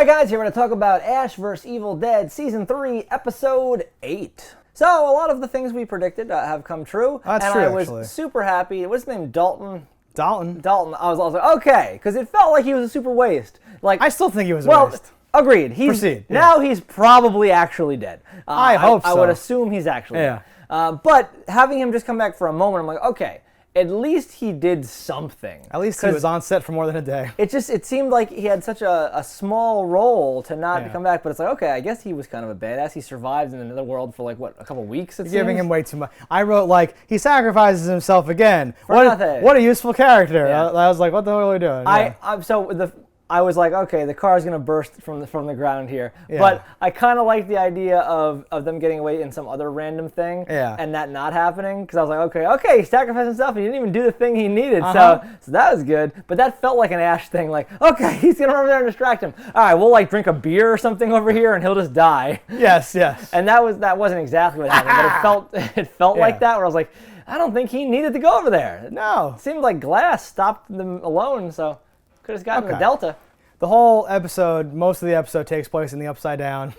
Alright guys, here we're going to talk about Ash vs. Evil Dead Season 3, Episode 8. So, a lot of the things we predicted have come true. That's and true, I was actually. super happy. What's his name? Dalton. Dalton. I was like, okay, because it felt like he was a super waste. Like, I still think he was a well, waste. agreed. Proceed, yeah. Now he's probably actually dead. I hope so. I would assume he's actually Yeah. dead. But having him just come back for a moment, I'm like, okay, at least he did something. At least he was on set for more than a day. It seemed like he had such a small role to not Yeah. come back, but it's like, okay, I guess he was kind of a badass. He survived in another world for like, what, a couple weeks, it Giving seems? him way too much. I wrote like, he sacrifices himself again. For nothing. What a useful character. Yeah. I was like, what the hell are we doing? Yeah. I was like, okay, the car's gonna burst from the ground here. Yeah. But I kind of like the idea of them getting away in some other random thing, Yeah. and that not happening. Because I was like, okay, he sacrificed himself, and he didn't even do the thing he needed. Uh-huh. So that was good. But that felt like an Ash thing. Like, okay, he's gonna run over there and distract him. All right, we'll like drink a beer or something over here, and he'll just die. Yes, yes. And that wasn't exactly what happened, but it felt like Yeah. that. Where I was like, I don't think he needed to go over there. No. It seemed like Glass stopped them alone, so could have gotten the Okay. Delta. The whole episode, most of the episode takes place in the Upside Down.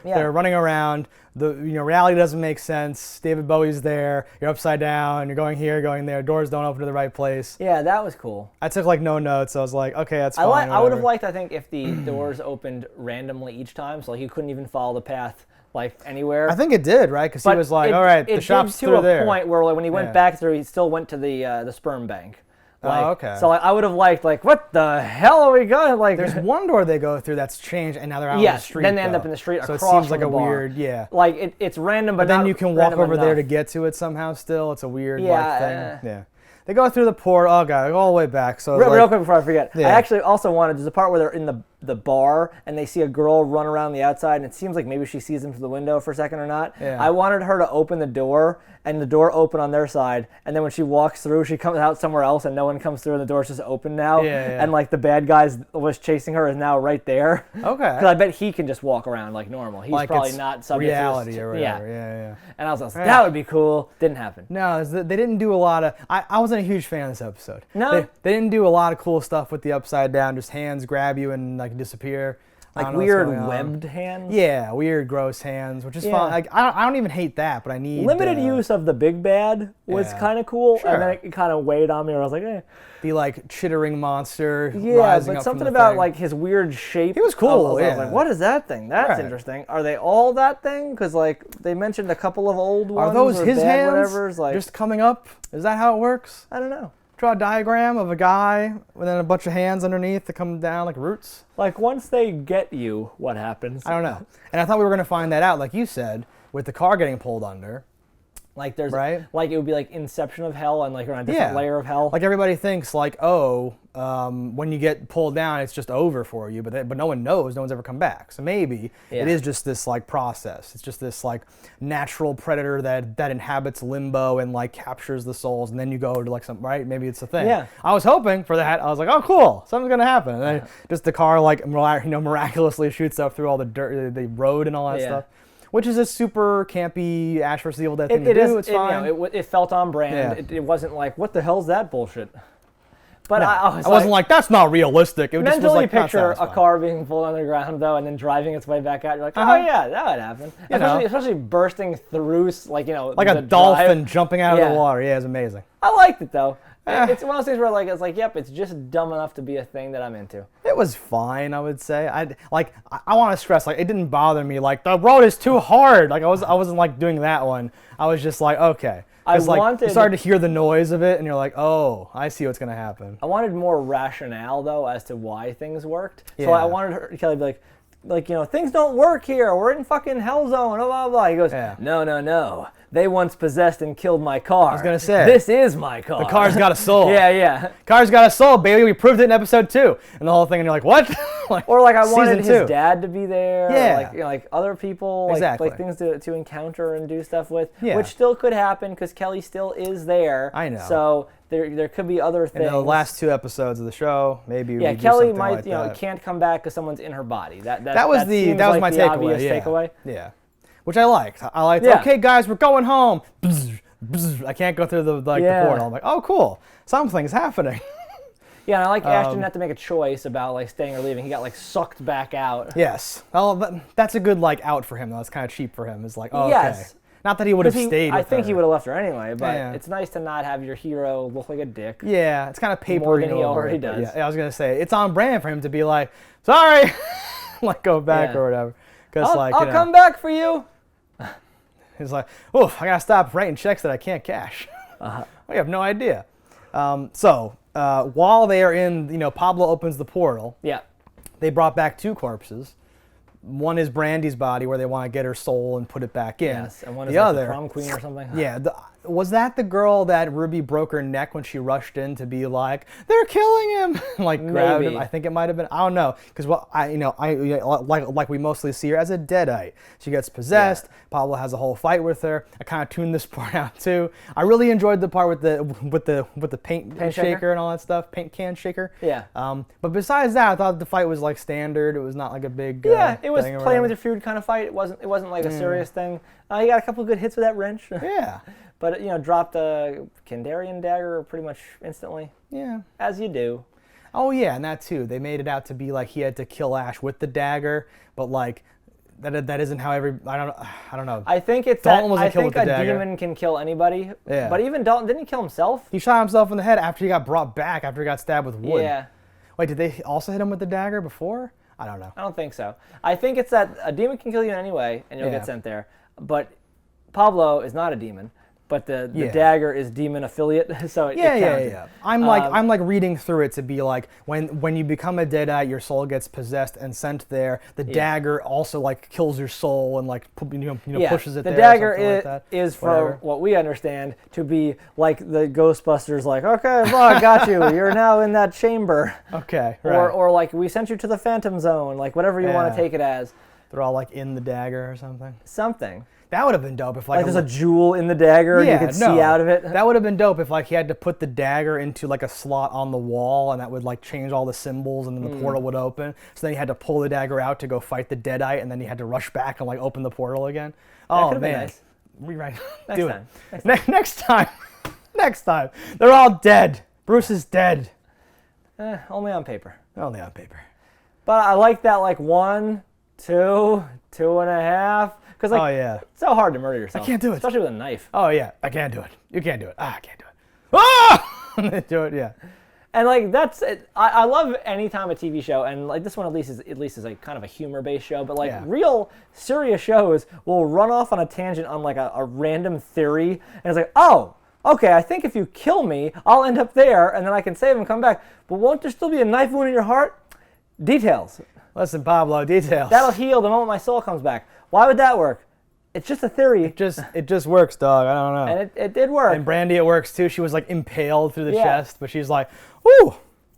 Yeah. They're running around. Reality doesn't make sense. David Bowie's there. You're upside down. You're going here, going there. Doors don't open to the right place. Yeah, that was cool. I took like no notes. I was like, okay, that's fine. I would have whatever. liked, I think, if the doors opened randomly each time, so like you couldn't even follow the path like anywhere. I think it did, right? Because he was like, all right, the shop's to through a there. point where like, when he went Yeah. back through, he still went to the sperm bank. Like, okay. So like, I would have liked like, what the hell are we going? Like, There's one door they go through that's changed, and now they're out on the yes. street. Then they end though. up in the street So across it seems from like the a bar. weird, yeah. Like it's random, but But then not you can walk random over there to enough. get to it somehow. Still, it's a weird Yeah, like thing. Yeah. They go through the port. Oh god, all the way back. So Real quick before I forget, Yeah. I actually also wanted, there's a part where they're in the bar and they see a girl run around the outside and it seems like maybe she sees them through the window for a second or not. Yeah. I wanted her to open the door and the door open on their side, and then when she walks through, she comes out somewhere else and no one comes through and the door's just open now. Yeah. And like the bad guys was chasing her is now right there. Okay. Because I bet he can just walk around like normal. He's like probably it's not subject reality to or this. whatever. Yeah. And I was like, that would be cool. Didn't happen. No, they didn't do a lot of. I wasn't a huge fan of this episode. No? They didn't do a lot of cool stuff with the upside down. Just hands grab you and like disappear. I Like don't know what's weird going on. webbed hands. Yeah, weird, gross hands, which is Yeah. fine. Like I don't even hate that, but I need Limited use of the big bad was Yeah. kind of cool, Sure. and then it kind of weighed on me. Where I was like, eh. the like chittering monster. Yeah, rising but up from something the about thing. like his weird shape. He was cool, I was yeah. like, what is that thing? That's Right. interesting. Are they all that thing? Because like they mentioned a couple of old ones. Are those or his bad hands? Whatever's like, Just coming up? Is that how it works? I don't know. Draw a diagram of a guy and then a bunch of hands underneath that come down like roots. Like once they get you, what happens? I don't know. And I thought we were gonna find that out, like you said, with the car getting pulled under. Like there's Right. like it would be like Inception of hell, and like you're on a different layer of hell. Like everybody thinks, like, when you get pulled down, it's just over for you, but no one knows. No one's ever come back. So maybe Yeah. it is just this like process. It's just this like natural predator that inhabits limbo and like captures the souls, and then you go to like some right. Maybe it's a thing. Yeah. I was hoping for that. I was like, oh, cool, something's gonna happen. And then just the car like miraculously shoots up through all the dirt, the road, and all that Yeah. stuff. Which is a super campy Ash vs. Evil Dead thing It to do. is. It's fine. It felt on brand. Yeah. It wasn't like, what the hell's that bullshit? But No, I wasn't like that's not realistic. It just was mentally like not picture a satisfying. car being pulled underground though, and then driving its way back out. You're like, oh Uh-huh. yeah, that would happen. You know. Especially bursting through, like Like the a dolphin drive. jumping out of Yeah. the water. Yeah, it's amazing. I liked it though. Eh. It's one of those things where like it's like, yep, it's just dumb enough to be a thing that I'm into. It was fine, I would say. I want to stress, like, it didn't bother me. Like, the road is too hard. Like, I wasn't like doing that one. I was just like, okay. I 'Cause, like, wanted- you started to hear the noise of it, and you're like, oh, I see what's gonna happen. I wanted more rationale though as to why things worked. So Yeah. I wanted Kelly to be like, things don't work here. We're in fucking hell zone. Blah blah blah. He goes, Yeah. no. They once possessed and killed my car. I was gonna say. This is my car. The car's got a soul. Yeah. Car's got a soul, baby. We proved it in episode 2. And the whole thing, and you're like, what? Like, Or like I wanted season his 2. dad to be there. Yeah. Or like like other people. Like, Exactly. like things to encounter and do stuff with. Yeah. Which still could happen because Kelly still is there. I know. So there could be other things. In the last 2 episodes of the show, maybe we Yeah, do Kelly something might like that. That. Can't come back because someone's in her body. That was seems my like the takeaway. obvious Yeah. takeaway. Yeah. Which I liked. I liked, Yeah. okay, guys, we're going home. Bzz, bzz. I can't go through the Yeah. portal. I'm like, oh, cool. Something's happening. Yeah, and I like Ash didn't have to make a choice about like staying or leaving. He got like sucked back out. Yes. Well, that's a good like out for him though. It's kind of cheap for him. It's like, oh, Yes. okay. Not that he would have 'Cause stayed. I think he would have left her anyway, but Yeah. it's nice to not have your hero look like a dick. Yeah, it's kind of papering More than he over already it, but does. Yeah, I was gonna say it's on brand for him to be like, sorry, like go back Yeah. or whatever. Because like I'll come back for you. he's like, oh, I gotta stop writing checks that I can't cash. Uh-huh. We have no idea. So while they are in, Pablo opens the portal. Yeah. They brought back 2 corpses. One is Brandy's body, where they want to get her soul and put it back in. Yes, and one is the like other, the prom queen or something. Yeah, was that the girl that Ruby broke her neck when she rushed in to be like, they're killing him, like grabbed him? Maybe. I think it might have been. I don't know, because like we mostly see her as a deadite. She gets possessed. Yeah. Pablo has a whole fight with her. I kind of tuned this part out too. I really enjoyed the part with the paint Paint shaker shaker? and all that stuff, paint can shaker. Yeah. But besides that, I thought the fight was like standard. It was not like a big Yeah, it was thing or playing with whatever. your food kind of fight. It wasn't like a serious thing. He got a couple of good hits with that wrench. Yeah, But dropped a Kandarian dagger pretty much instantly, yeah. as you do. Oh yeah, and that too. They made it out to be like he had to kill Ash with the dagger, but like that isn't how I don't know. I think it's Dalton that wasn't I killed think with a the dagger. demon can kill anybody. Yeah. But even Dalton, didn't he kill himself? He shot himself in the head after he got brought back after he got stabbed with wood. Yeah. Wait, did they also hit him with the dagger before? I don't know. I don't think so. I think it's that a demon can kill you in any way, and you'll Yeah. get sent there. But Pablo is not a demon, but the Yeah. dagger is demon affiliate, so it counted. Yeah. I'm like reading through it to be like when you become a deadite, your soul gets possessed and sent there. The dagger also like kills your soul and like Yeah, pushes it the there. dagger or something like that. is for Whatever. what we understand to be like the Ghostbusters, like, okay, well, I got you. You're now in that chamber. Okay, right. Or like we sent you to the Phantom Zone, like whatever you want Yeah. to take it as. They're all like in the dagger or something. Something. That would have been dope if Like there's a jewel in the dagger and you could see out of it. That would have been dope if like he had to put the dagger into like a slot on the wall and that would like change all the symbols and then the portal would open. So then he had to pull the dagger out to go fight the deadite and then he had to rush back and like open the portal again. Oh could've been man. nice. Rewrite. Next Do time. it. Next time. Next time. They're all dead. Bruce is dead. Only on paper. Only on paper. But I like that, like 1, 2, 2.5. Because like, Oh yeah. it's so hard to murder yourself. I can't do it. Especially with a knife. Oh yeah. I can't do it. You can't do it. I can't do it. Ah! And they do it. Yeah. And like that's it. I love any time a TV show, and like this one at least is like kind of a humor-based show, but like Yeah. real serious shows will run off on a tangent on like a random theory, and it's like, oh, okay, I think if you kill me, I'll end up there, and then I can save and come back. But won't there still be a knife wound in your heart? Details. Listen, Pablo, details. That'll heal the moment my soul comes back. Why would that work? It's just a theory, it just works, dog. I don't know. and it did work. And Brandy, it works too. She was like impaled through the Yeah. chest, but she's like, "Ooh,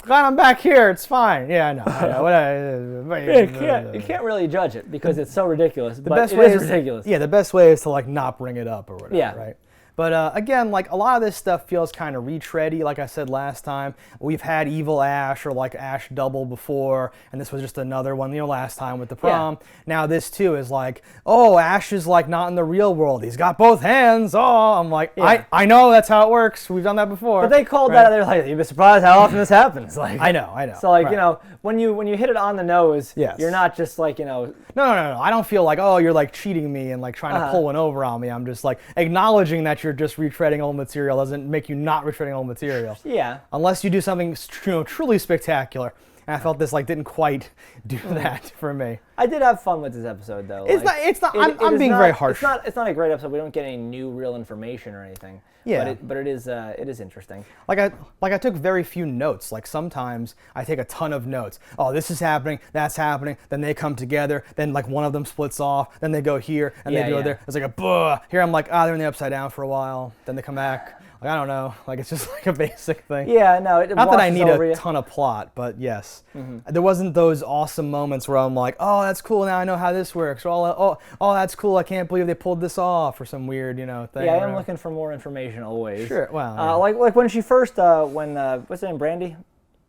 glad I'm back here. It's fine." Yeah, I know. I know. You can't really judge it because it's so ridiculous. The but best it way is ridiculous. Yeah, the best way is to like not bring it up or whatever. Yeah. Right. But again, like a lot of this stuff feels kind of retready. Like I said last time, we've had Evil Ash or like Ash Double before, and this was just another one. Last time with the prom. Now this too is like, oh, Ash is like not in the real world. He's got both hands. Oh, I'm like, Yeah. I know that's how it works. We've done that before. But they called Right. that. They're like, you'd be surprised how often this happens. Like I know. So like Right. when you hit it on the nose, Yes. you're not just like No. I don't feel like, oh, you're like cheating me and like trying to pull one over on me. I'm just like acknowledging that you're just retreading old material doesn't make you not retreading old material. yeah. Unless you do something truly spectacular. And I felt this like didn't quite do that for me. I did have fun with this episode though. It's Like, not. it I'm is being not- very harsh. It's not a great episode. We don't get any new real information or anything. Yeah. But it is interesting. Like I took very few notes. Like sometimes I take a ton of notes. Oh, this is happening, that's happening. Then they come together. Then like one of them splits off. Then they go here and Yeah, they go yeah. there. It's like a buh. Here I'm like, they're in the upside down for a while. Then they come back. Like I don't know. Like it's just like a basic thing. Yeah. No. It Not that I washes need over a you. ton of plot, but yes. There wasn't those awesome moments where I'm like, oh, that's cool. Now I know how this works. Or oh, that's cool. I can't believe they pulled this off, or some weird, thing. Yeah, I am where- looking for more information always. Sure. Well, yeah. like when she first what's her name, Brandy?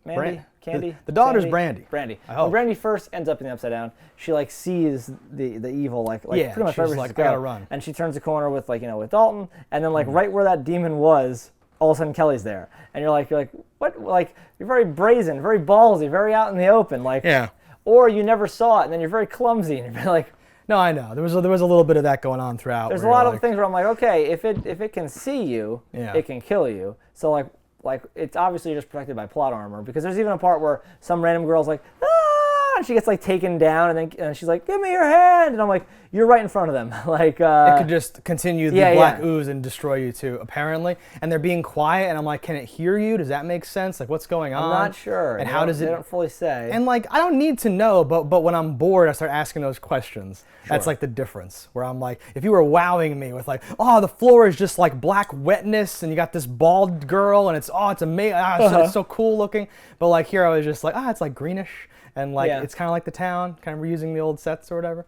Mandy? Candy? The daughter's Sandy? Brandy. Brandy. I When hope. Brandy first ends up in the Upside Down, she like sees the evil like Yeah, pretty much she's wherever like, she's I gotta go. run. And she turns the corner with with Dalton, and then like right where that demon was, all of a sudden Kelly's there, and you're like, what? Like, you're very brazen, very ballsy, very out in the open, like. Yeah. Or you never saw it, and then you're very clumsy, and you're like. No, I know. There was a little bit of that going on throughout. There's a lot of things where I'm like, okay, if it can see you, Yeah. it can kill you. So like it's obviously just protected by plot armor, because there's even a part where some random girl's like, ah, and she gets like taken down, and she's like, give me your hand, and I'm like, you're right in front of them, like. It could just continue the yeah, black yeah. ooze and destroy you too, apparently. And they're being quiet, and I'm like, can it hear you? Does that make sense? Like, what's going on? I'm not sure. And They how don't- does it? They don't fully say. And like, I don't need to know, but when I'm bored, I start asking those questions. That's like the difference. Where I'm like, if you were wowing me with like, oh, the floor is just like black wetness, and you got this bald girl, and it's amazing, it's so cool looking. But like here, I was just like, it's like greenish, and like Yeah. it's kind of like the town, kind of reusing the old sets or whatever.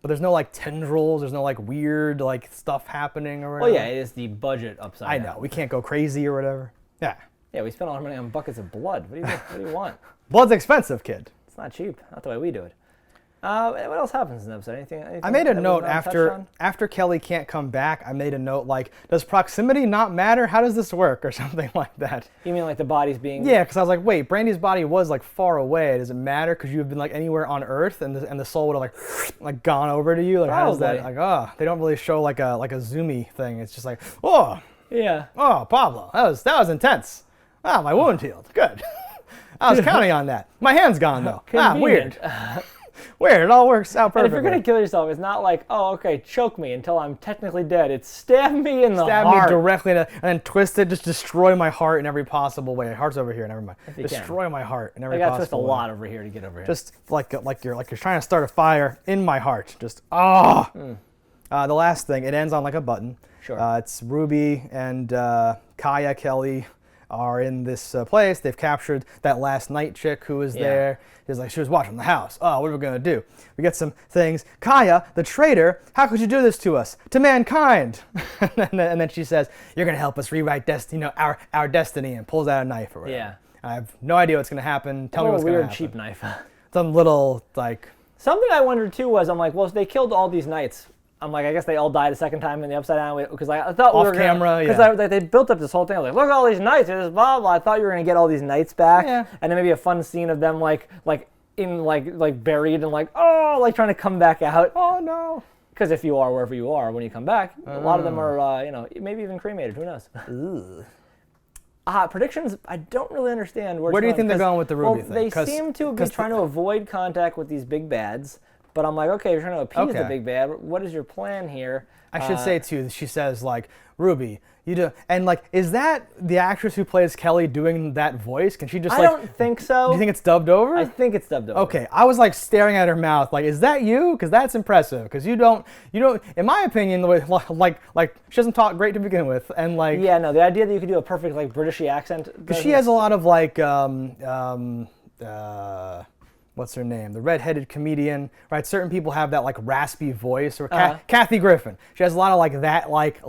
But there's no like tendrils, there's no like weird like stuff happening or whatever. Well, yeah, it is the budget upside I down. know, we can't go crazy or whatever. Yeah. Yeah, we spent all our money on buckets of blood. What do you want? Blood's expensive, kid. It's not cheap. Not the way we do it. What else happens in the episode? Anything I made a that note we've not touched on? after Kelly can't come back. I made a note like, does proximity not matter? How does this work, or something like that? You mean like the body's being? Yeah, because I was like, wait, Brandy's body was like far away. Does it matter? Because you have been like anywhere on Earth, and the soul would have like gone over to you. Like, how does that? Probably. Like, they don't really show like a zoomy thing. It's just like, oh, Yeah. Pablo, that was intense. My wound healed. Good. I was counting on that. My hand's gone though. Weird. Convenient. Weird. It all works out And perfectly. if you're gonna kill yourself, it's not like, oh, okay, choke me until I'm technically dead. It's stab me in the Stab heart. me directly and then twist it, just destroy my heart in every possible way. Heart's over here, never mind. you can. Destroy my heart in every I possible gotta twist a way. lot over here to get over here. Just like you're trying to start a fire in my heart. Just the last thing, it ends on like a button. Sure. It's Ruby and Kaya Kelly are in this place. They've captured that last night chick who was there. She was watching the house. Oh, what are we gonna do? We get some things. Kaya, the traitor, how could you do this to us, to mankind? and then she says, "You're gonna help us rewrite our destiny," and pulls out a knife or whatever. Yeah. I have no idea what's gonna happen. Tell me what's gonna weird happen. cheap knife. Some little like. Something I wondered too was, I'm like, well, they killed all these knights. I'm like, I guess they all died a second time in the Upside Down, because I thought we Off were gonna, camera, because they built up this whole thing. I was like, look at all these knights, there's blah blah. I thought you were gonna get all these knights back, Yeah. and then maybe a fun scene of them like buried and like trying to come back out. Oh no. Because if you are wherever you are when you come back, a lot of them are maybe even cremated. Who knows? Predictions. I don't really understand where do you it's think they're 'cause, going with the Ruby thing? They 'Cause- seem to be 'cause trying to avoid contact with these big bads. But I'm like, okay, you're trying to appease the Okay. big bad. What is your plan here? I should say too, she says like, Ruby, you do, and like, is that the actress who plays Kelly doing that voice? Can she just I like? don't think so. Do you think it's dubbed over? I think it's dubbed over. Okay, I was like staring at her mouth, like, is that you? Because that's impressive. Because you don't, in my opinion, the way like she doesn't talk great to begin with, and like, Yeah, no, the idea that you could do a perfect like Britishy accent. because she has a lot of like, what's her name? The redheaded comedian, right? Certain people have that like raspy voice, or Kathy Griffin. She has a lot of like that, like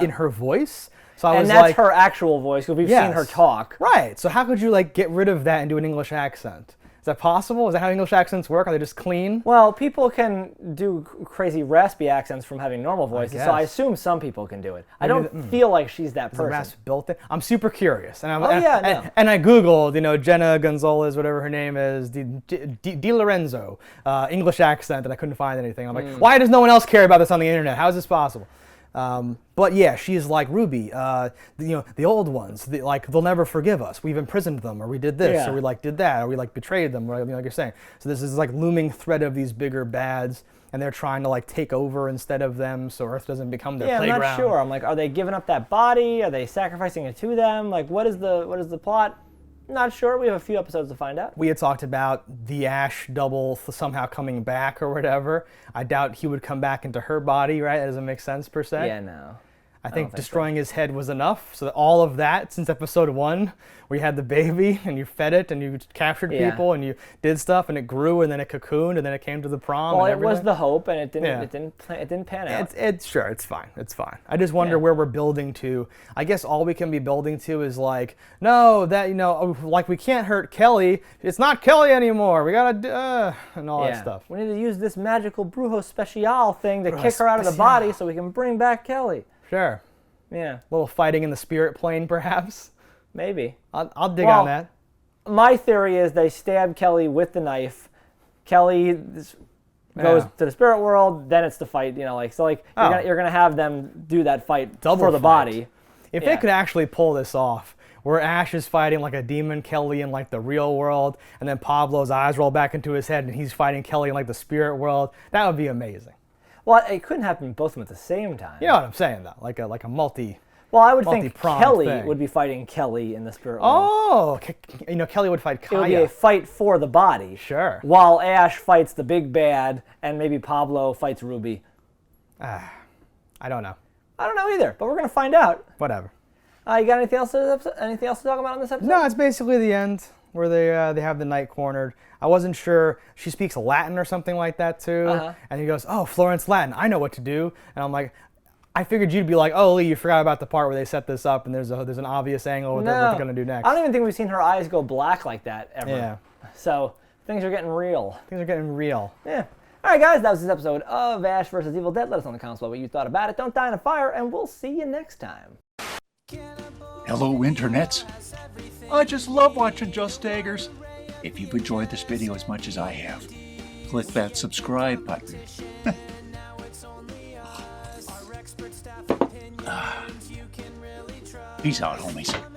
in her voice. So I was and that's like, her actual voice, because we've seen her Yes. talk. right. So how could you like get rid of that and do an English accent? Is that possible? Is that how English accents work? Are they just clean? Well, people can do crazy raspy accents from having normal voices, so I guess. assume some people can do it. I don't feel like she's that The person. rasp built in. I'm super curious, and no. I googled, Jenna Gonzalez, whatever her name is, Di Lorenzo, English accent, and I couldn't find anything. I'm like, why does no one else care about this on the internet? How is this possible? But yeah, she's like, Ruby, the old ones, they'll never forgive us. We've imprisoned them, or we did this, or we did that, or we betrayed them, or like you're saying. So this is like looming threat of these bigger bads, and they're trying to take over instead of them, so Earth doesn't become their playground. I'm not sure. I'm like, are they giving up that body? Are they sacrificing it to them? Like, what is the plot? Not sure. We have a few episodes to find out. We had talked about the Ash double somehow coming back or whatever. I doubt he would come back into her body, right? That doesn't make sense per se. Yeah, no. I think destroying his head was enough. So that all of that since episode 1, where you had the baby and you fed it and you captured people and you did stuff and it grew and then it cocooned and then it came to the prom. Well, and it everything. was the hope, and it didn't. Yeah. It didn't pan out. It's sure, it's fine. It's fine. I just wonder where we're building to. I guess all we can be building to is like, no, that we can't hurt Kelly. It's not Kelly anymore. We gotta and all that stuff. We need to use this magical Brujo Special thing to kick her out of the body so we can bring back Kelly. Sure. Yeah, A little fighting in the spirit plane, perhaps. maybe. I'll dig Well, on that. My theory is they stab Kelly with the knife. Kelly goes Yeah. to the spirit world, then it's the fight. You know, like so, like Oh. you're gonna have them do that fight Double for the fight. body. If Yeah. they could actually pull this off, where Ash is fighting like a demon Kelly in like the real world, and then Pablo's eyes roll back into his head and he's fighting Kelly in like the spirit world, that would be amazing. Well, it couldn't happen both of them at the same time. You know what I'm saying, though? Like a multi. Well, I would think multi-pronged Kelly thing. would be fighting Kelly in the spirit world. Oh, Kelly would fight It would be Kaya. a fight for the body. Sure. While Ash fights the big bad, and maybe Pablo fights Ruby. I don't know. I don't know either, but we're gonna find out. Whatever. You got anything else? Anything else to talk about on this episode? No, it's basically the end where they have the knight cornered. I wasn't sure. She speaks Latin or something like that too. Uh-huh. And he goes, "Oh, Florence Latin. I know what to do." And I'm like, I figured you'd be like, "Oh, Lee, you forgot about the part where they set this up and there's an obvious angle with what they're gonna do next." I don't even think we've seen her eyes go black like that ever. Yeah. So things are getting real. Things are getting real. Yeah. All right, guys, that was this episode of Ash vs. Evil Dead. Let us know in the comments below what you thought about it. Don't die in a fire, and we'll see you next time. Hello, internets. I just love watching Just Daggers. If you've enjoyed this video as much as I have, click that subscribe button. Peace out, homies.